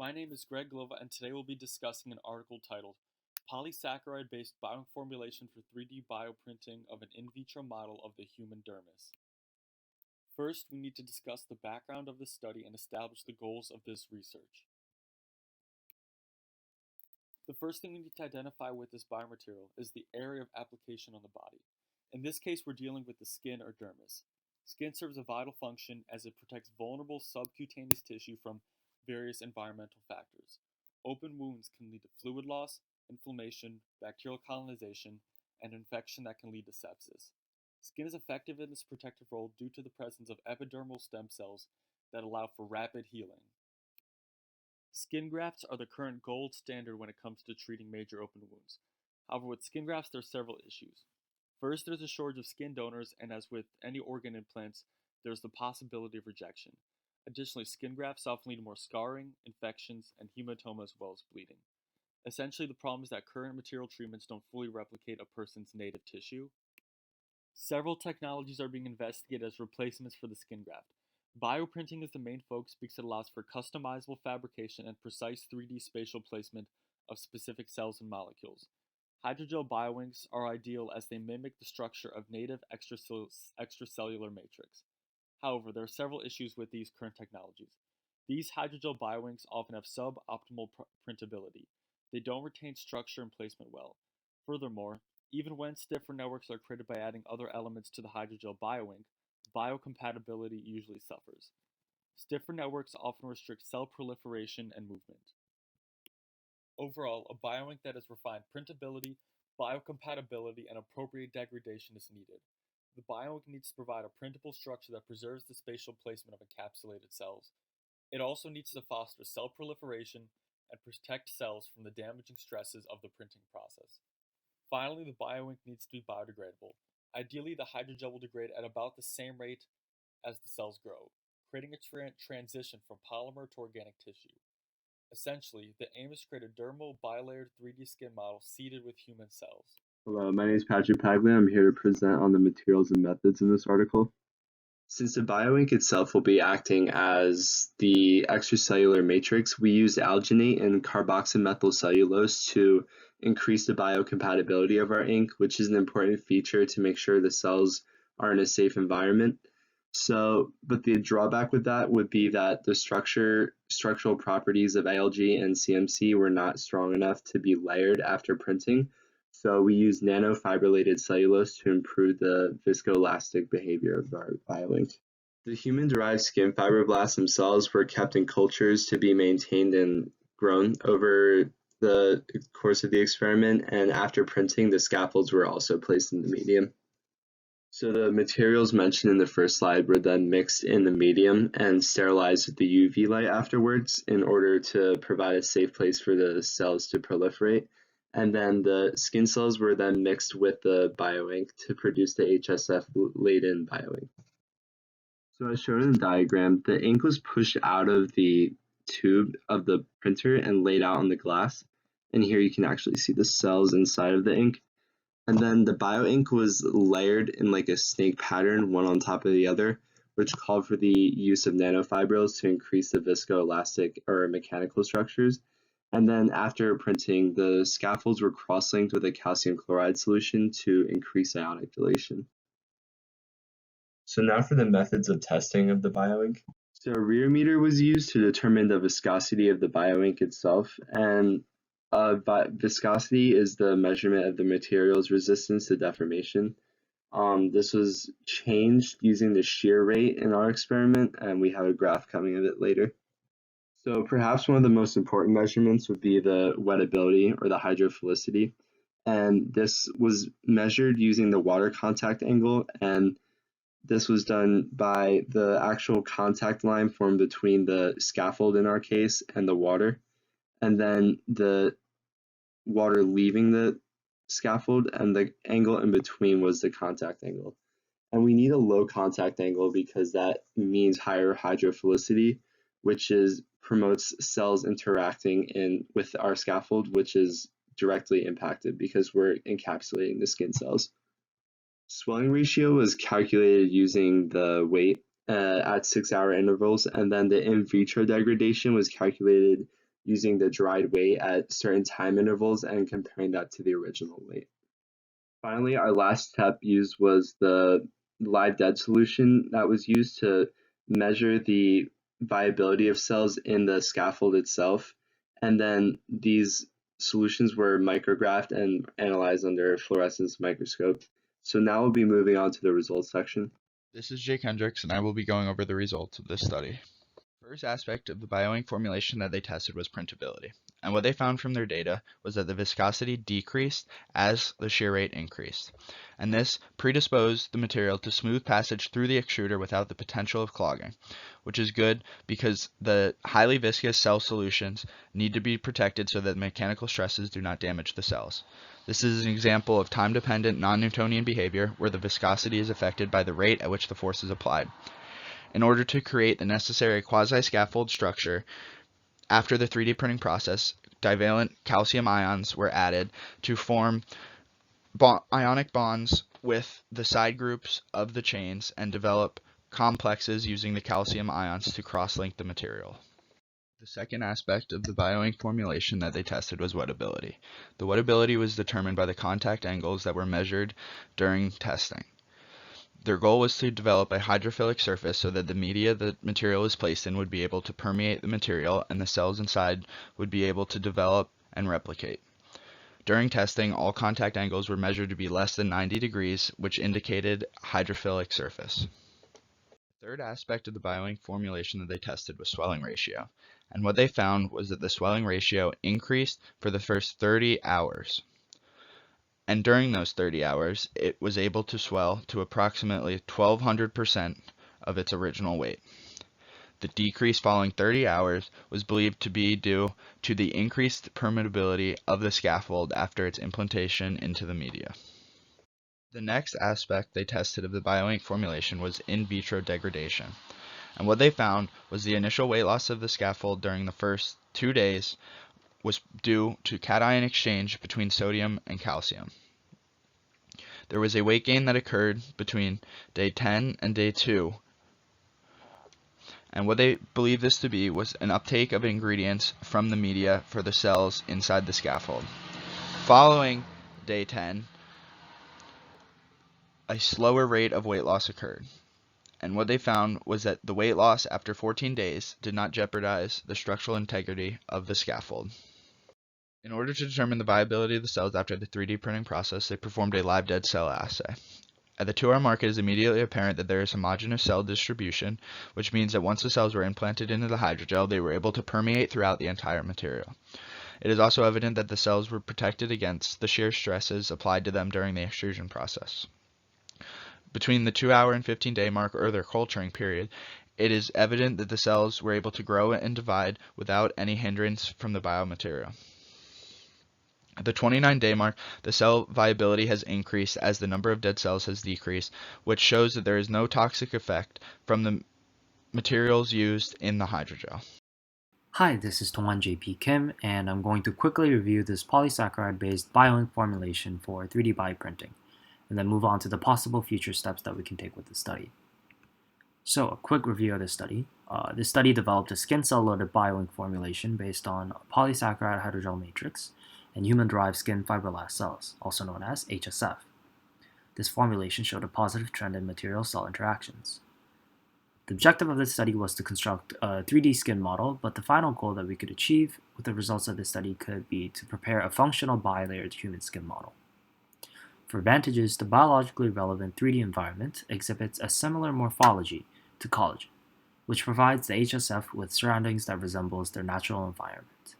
My name is Greg Glova, and today we'll be discussing an article titled Polysaccharide-Based Bioink Formulation for 3D Bioprinting of an In Vitro Model of the Human Dermis. First, we need to discuss the background of this study and establish the goals of this research. The first thing we need to identify with this biomaterial is the area of application on the body. In this case, we're dealing with the skin or dermis. Skin serves a vital function as it protects vulnerable subcutaneous tissue from various environmental factors. Open wounds can lead to fluid loss, inflammation, bacterial colonization, and infection that can lead to sepsis. Skin is effective in this protective role due to the presence of epidermal stem cells that allow for rapid healing. Skin grafts are the current gold standard when it comes to treating major open wounds. However, with skin grafts, there are several issues. First, there's a shortage of skin donors, and as with any organ implants, there's the possibility of rejection. Additionally, skin grafts often lead to more scarring, infections, and hematoma as well as bleeding. Essentially, the problem is that current material treatments don't fully replicate a person's native tissue. Several technologies are being investigated as replacements for the skin graft. Bioprinting is the main focus because it allows for customizable fabrication and precise 3D spatial placement of specific cells and molecules. Hydrogel bioinks are ideal as they mimic the structure of native extracellular matrix. However, there are several issues with these current technologies. These hydrogel bioinks often have suboptimal printability. They don't retain structure and placement well. Furthermore, even when stiffer networks are created by adding other elements to the hydrogel bioink, biocompatibility usually suffers. Stiffer networks often restrict cell proliferation and movement. Overall, a bioink that has refined printability, biocompatibility, and appropriate degradation is needed. The bioink needs to provide a printable structure that preserves the spatial placement of encapsulated cells. It also needs to foster cell proliferation and protect cells from the damaging stresses of the printing process. Finally, the bioink needs to be biodegradable. Ideally, the hydrogel will degrade at about the same rate as the cells grow, creating a transition from polymer to organic tissue. Essentially, the aim is to create a dermal bilayered 3D skin model seeded with human cells. Hello, my name is Paglia. I'm here to present on the materials and methods in this article. Since the bioink itself will be acting as the extracellular matrix, we use alginate and carboxymethylcellulose to increase the biocompatibility of our ink, which is an important feature to make sure the cells are in a safe environment. But the drawback with that would be that the structural properties of ALG and CMC were not strong enough to be layered after printing. So we use nanofibrillated cellulose to improve the viscoelastic behavior of our bioink. The human-derived skin fibroblasts themselves were kept in cultures to be maintained and grown over the course of the experiment, and after printing, the scaffolds were also placed in the medium. So the materials mentioned in the first slide were then mixed in the medium and sterilized with the UV light afterwards in order to provide a safe place for the cells to proliferate. And then the skin cells were then mixed with the bioink to produce the HSF-laden bioink. So as shown in the diagram, the ink was pushed out of the tube of the printer and laid out on the glass. And here you can actually see the cells inside of the ink. And then the bioink was layered in like a snake pattern, one on top of the other, which called for the use of nanofibrils to increase the viscoelastic or mechanical structures. And then after printing, the scaffolds were cross-linked with a calcium chloride solution to increase ionic dilation. So now for the methods of testing of the bioink. So a rheometer was used to determine the viscosity of the bioink itself, and viscosity is the measurement of the material's resistance to deformation. This was changed using the shear rate in our experiment, and we have a graph coming of it later. So perhaps one of the most important measurements would be the wettability or the hydrophilicity. And this was measured using the water contact angle, and this was done by the actual contact line formed between the scaffold in our case and the water, and then the water leaving the scaffold, and the angle in between was the contact angle. And we need a low contact angle because that means higher hydrophilicity, which promotes cells interacting with our scaffold, which is directly impacted because we're encapsulating the skin cells. Swelling ratio was calculated using the weight at 6-hour intervals, and then the in vitro degradation was calculated using the dried weight at certain time intervals and comparing that to the original weight. Finally, our last step used was the live dead solution that was used to measure the viability of cells in the scaffold itself. And then these solutions were micrographed and analyzed under a fluorescence microscope. So now we'll be moving on to the results section. This is Jake Hendricks, and I will be going over the results of this study. First aspect of the Bioink formulation that they tested was printability, and what they found from their data was that the viscosity decreased as the shear rate increased, and this predisposed the material to smooth passage through the extruder without the potential of clogging, which is good because the highly viscous cell solutions need to be protected so that mechanical stresses do not damage the cells. This is an example of time-dependent non-Newtonian behavior where the viscosity is affected by the rate at which the force is applied. In order to create the necessary quasi-scaffold structure, after the 3D printing process, divalent calcium ions were added to form ionic bonds with the side groups of the chains and develop complexes using the calcium ions to cross-link the material. The second aspect of the Bioink formulation that they tested was wettability. The wettability was determined by the contact angles that were measured during testing. Their goal was to develop a hydrophilic surface so that the media the material is placed in would be able to permeate the material and the cells inside would be able to develop and replicate. During testing, all contact angles were measured to be less than 90 degrees, which indicated hydrophilic surface. The third aspect of the Bioink formulation that they tested was swelling ratio, and what they found was that the swelling ratio increased for the first 30 hours. And during those 30 hours, it was able to swell to approximately 1200% of its original weight. The decrease following 30 hours was believed to be due to the increased permeability of the scaffold after its implantation into the media. The next aspect they tested of the Bioink formulation was in vitro degradation, and what they found was the initial weight loss of the scaffold during the first 2 days was due to cation exchange between sodium and calcium. There was a weight gain that occurred between day 10 and day 2, and what they believed this to be was an uptake of ingredients from the media for the cells inside the scaffold. Following day 10, a slower rate of weight loss occurred, and what they found was that the weight loss after 14 days did not jeopardize the structural integrity of the scaffold. In order to determine the viability of the cells after the 3D printing process, they performed a live dead cell assay. At the 2-hour mark, it is immediately apparent that there is homogeneous cell distribution, which means that once the cells were implanted into the hydrogel, they were able to permeate throughout the entire material. It is also evident that the cells were protected against the shear stresses applied to them during the extrusion process. Between the 2-hour and 15-day mark, or their culturing period, it is evident that the cells were able to grow and divide without any hindrance from the biomaterial. At the 29-day mark, the cell viability has increased as the number of dead cells has decreased, which shows that there is no toxic effect from the materials used in the hydrogel. Hi, this is Tongan JP Kim, and I'm going to quickly review this polysaccharide-based Bioink formulation for 3D bioprinting, and then move on to the possible future steps that we can take with the study. So, a quick review of this study. This study developed a skin cell-loaded Bioink formulation based on polysaccharide hydrogel matrix and human-derived skin fibroblast cells, also known as HSF. This formulation showed a positive trend in material-cell interactions. The objective of this study was to construct a 3D skin model, but the final goal that we could achieve with the results of this study could be to prepare a functional bilayered human skin model. For advantages, the biologically relevant 3D environment exhibits a similar morphology to collagen, which provides the HSF with surroundings that resembles their natural environment.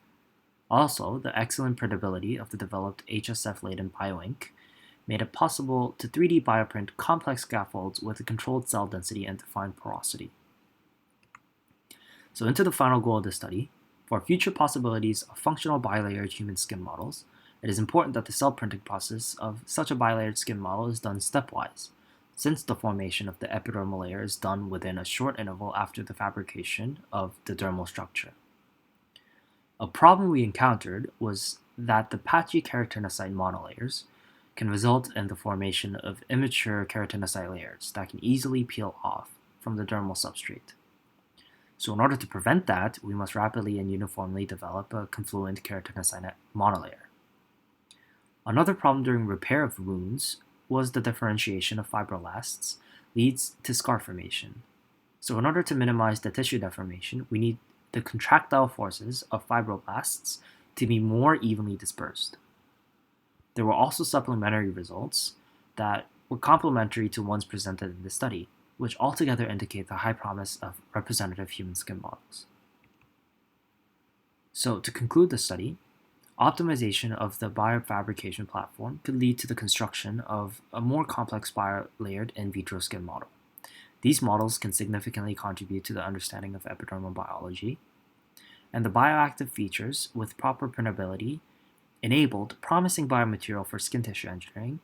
Also, the excellent printability of the developed HSF-laden Bioink made it possible to 3D bioprint complex scaffolds with a controlled cell density and defined porosity. So into the final goal of the study, for future possibilities of functional bilayered human skin models, it is important that the cell printing process of such a bilayered skin model is done stepwise, since the formation of the epidermal layer is done within a short interval after the fabrication of the dermal structure. A problem we encountered was that the patchy keratinocyte monolayers can result in the formation of immature keratinocyte layers that can easily peel off from the dermal substrate. So in order to prevent that, we must rapidly and uniformly develop a confluent keratinocyte monolayer. Another problem during repair of wounds was the differentiation of fibroblasts leads to scar formation. So in order to minimize the tissue deformation, we need the contractile forces of fibroblasts to be more evenly dispersed. There were also supplementary results that were complementary to ones presented in this study, which altogether indicate the high promise of representative human skin models. So to conclude the study, optimization of the biofabrication platform could lead to the construction of a more complex biolayered in vitro skin model. These models can significantly contribute to the understanding of epidermal biology, and the bioactive features with proper printability enabled promising biomaterial for skin tissue engineering,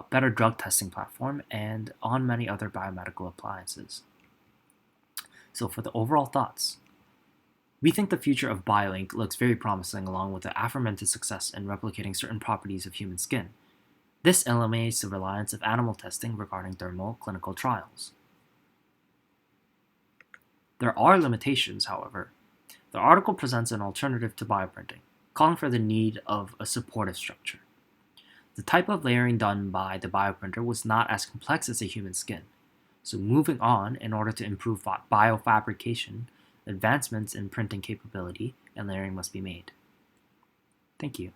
better drug testing platform, and on many other biomedical appliances. So for the overall thoughts, we think the future of Bioink looks very promising along with the aforementioned success in replicating certain properties of human skin. This eliminates the reliance of animal testing regarding dermal clinical trials. There are limitations, however. The article presents an alternative to bioprinting, calling for the need of a supportive structure. The type of layering done by the bioprinter was not as complex as a human skin, so moving on in order to improve biofabrication, advancements in printing capability and layering must be made. Thank you.